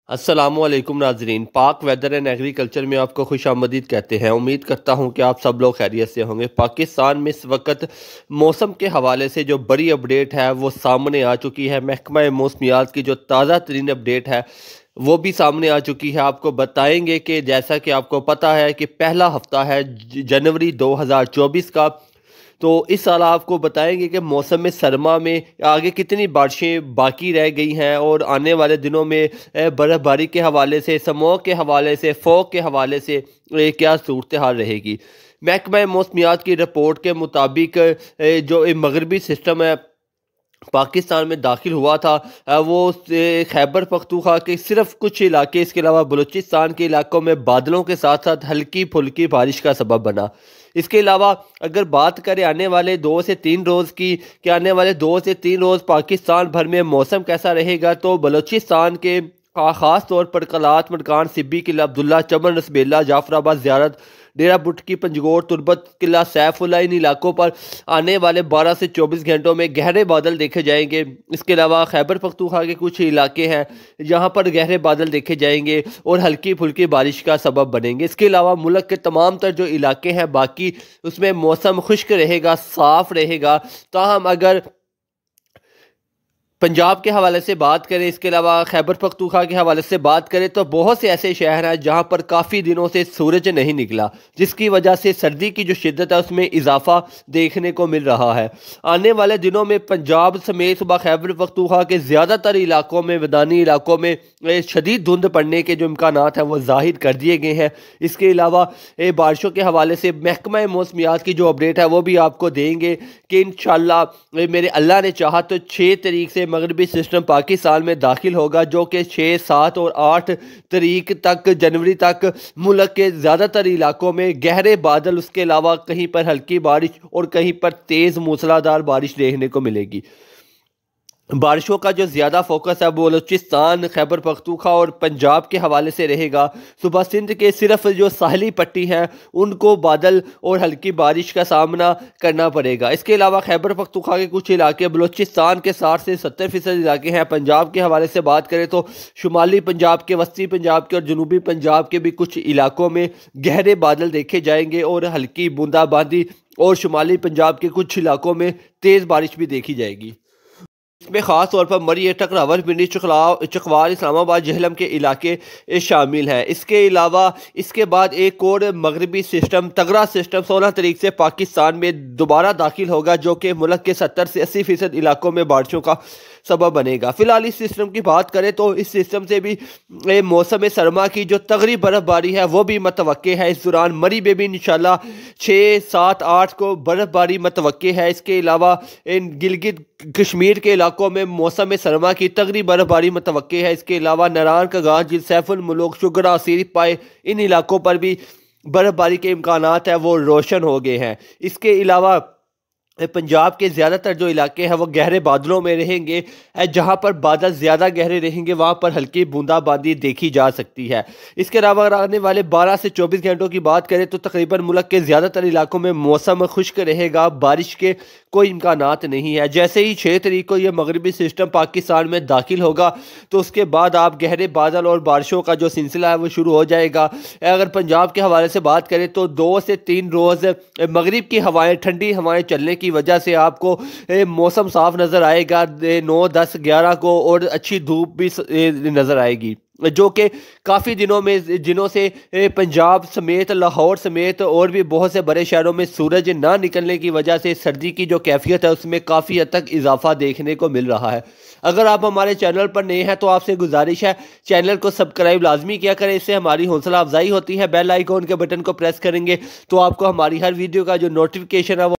अस्सलामुअलैकुम नाजरीन। पाक वेदर एंड एग्रीकल्चर में आपको खुशामदीद कहते हैं। उम्मीद करता हूं कि आप सब लोग खैरियत से होंगे। पाकिस्तान में इस वक्त मौसम के हवाले से जो बड़ी अपडेट है वो सामने आ चुकी है। महकमा मौसमियात की जो ताज़ा तरीन अपडेट है वो भी सामने आ चुकी है। आपको बताएंगे कि जैसा कि आपको पता है कि पहला हफ्ता है जनवरी 2024 का, तो इस साल आपको बताएंगे कि मौसम सरमा में आगे कितनी बारिशें बाकी रह गई हैं और आने वाले दिनों में बर्फ़बारी के हवाले से, समूह के हवाले से, फ़ोग के हवाले से क्या सूरत हाल रहेगी। महकमा मौसमियात की रिपोर्ट के मुताबिक जो मगरबी सिस्टम है पाकिस्तान में दाखिल हुआ था, वो खैबर पख्तूनख्वा के सिर्फ कुछ इलाके, इसके अलावा बलूचिस्तान के इलाकों में बादलों के साथ साथ हल्की फुल्की बारिश का सबब बना। इसके अलावा अगर बात करें आने वाले 2 से 3 रोज़ की, कि आने वाले 2 से 3 रोज़ पाकिस्तान भर में मौसम कैसा रहेगा, तो बलूचिस्तान के ख़ास तौर पर कलात, मरकान, सिब्बी किला, अब्दुल्ला, चमन, रसबेला, जाफराबाद, ज़ियारत, डेरा बुटकी, पंजगोर, तुरबत, किला सैफुल्ला, इन इलाकों पर आने वाले 12 से 24 घंटों में गहरे बादल देखे जाएंगे। इसके अलावा खैबर पख्तूनख्वा के कुछ इलाके हैं जहां पर गहरे बादल देखे जाएंगे और हल्की फुल्की बारिश का सबब बनेंगे। इसके अलावा मुल्क के तमाम तर जो इलाके हैं बाकी, उसमें मौसम खुश्क रहेगा, साफ़ रहेगा। ताहम अगर पंजाब के हवाले से बात करें, इसके अलावा खैबर पख्तूनख्वा के हवाले से बात करें, तो बहुत से ऐसे शहर हैं जहां पर काफ़ी दिनों से सूरज नहीं निकला, जिसकी वजह से सर्दी की जो शिद्दत है उसमें इजाफा देखने को मिल रहा है। आने वाले दिनों में पंजाब समेत सुबह खैबर पख्तूनख्वा के ज़्यादातर इलाकों में, मैदानी इलाकों में शदीद धुंध पड़ने के जो इम्कान हैं वो जाहिर कर दिए गए हैं। इसके अलावा बारिशों के हवाले से महकमा मौसमियात की जो अपडेट है वो भी आपको देंगे कि इंशाअल्लाह मेरे अल्लाह ने चाहा तो 6 तारीख से मगरबी सिस्टम पाकिस्तान में दाखिल होगा, जो कि 6, 7 और 8 तारीख तक, जनवरी तक मुल्क के ज़्यादातर इलाकों में गहरे बादल, उसके अलावा कहीं पर हल्की बारिश और कहीं पर तेज़ मूसलाधार बारिश देखने को मिलेगी। बारिशों का जो ज़्यादा फोकस है वो बलूचिस्तान, खैबर पख्तूनख्वा और पंजाब के हवाले से रहेगा। सुबह सिंध के सिर्फ जो साहली पट्टी है उनको बादल और हल्की बारिश का सामना करना पड़ेगा। इसके अलावा खैबर पख्तूनख्वा के कुछ इलाके, बलूचिस्तान के 60 से 70% इलाके हैं। पंजाब के हवाले से बात करें तो शुमाली पंजाब के, वस्ती पंजाब के और जनूबी पंजाब के भी कुछ इलाकों में गहरे बादल देखे जाएंगे और हल्की बूंदाबांदी, और शुमाली पंजाब के कुछ इलाकों में तेज़ बारिश भी देखी जाएगी। इसमें ख़ास तौर पर मरी, टक, पिंडी, चकवाल, इस्लामाबाद, जहलम के इलाके शामिल हैं। इसके अलावा इसके बाद एक और मगरबी सिस्टम, तगड़ा सिस्टम 16 तारीख से पाकिस्तान में दोबारा दाखिल होगा, जो कि मुल्क के 70 से 80% इलाकों में बारिशों का सबब बनेगा। फिलहाल इस सिस्टम की बात करें तो इस सिस्टम से भी मौसम सरमा की जो तगड़ी बर्फ़बारी है वो भी मतवक्के है। इस दौरान मरी में भी इंशाल्लाह 6, 7, 8 को बर्फ़बारी मतवक्के है। इसके अलावा इन गिलगित कश्मीर के इलाकों में मौसम सरमा की तगड़ी बर्फ़बारी मतवक्के है। इसके अलावा नारायण का जिल, सैफुल मुल्क, शुगरा, सीर पाए, इन इलाकों पर भी बर्फ़बारी के इम्कानात है वो रोशन हो गए हैं। इसके अलावा पंजाब के ज़्यादातर जो इलाके हैं वो गहरे बादलों में रहेंगे। जहां पर बादल ज़्यादा गहरे रहेंगे वहां पर हल्की बूंदाबांदी देखी जा सकती है। इसके अलावा अगर आने वाले 12 से 24 घंटों की बात करें तो तकरीबन मुल्क के ज़्यादातर इलाकों में मौसम खुश्क रहेगा, बारिश के कोई इम्कानात नहीं है। जैसे ही 6 तारीख को यह मगरबी सिस्टम पाकिस्तान में दाखिल होगा तो उसके बाद आप गहरे बादल और बारिशों का जो सिलसिला है वो शुरू हो जाएगा। अगर पंजाब के हवाले से बात करें तो 2 से 3 रोज़ मगरिब की हवाएँ, ठंडी हवाएँ चलने की वजह से आपको मौसम साफ नज़र आएगा 9, 10, 11 को, और अच्छी धूप भी नज़र आएगी, जो कि काफ़ी दिनों से पंजाब समेत, लाहौर समेत और भी बहुत से बड़े शहरों में सूरज ना निकलने की वजह से सर्दी की जो कैफियत है उसमें काफ़ी हद तक इजाफा देखने को मिल रहा है। अगर आप हमारे चैनल पर नए हैं तो आपसे गुजारिश है चैनल को सब्सक्राइब लाजमी किया करें, इससे हमारी हौसला अफजाई होती है। बेल आइकॉन के बटन को प्रेस करेंगे तो आपको हमारी हर वीडियो का जो नोटिफिकेशन है वो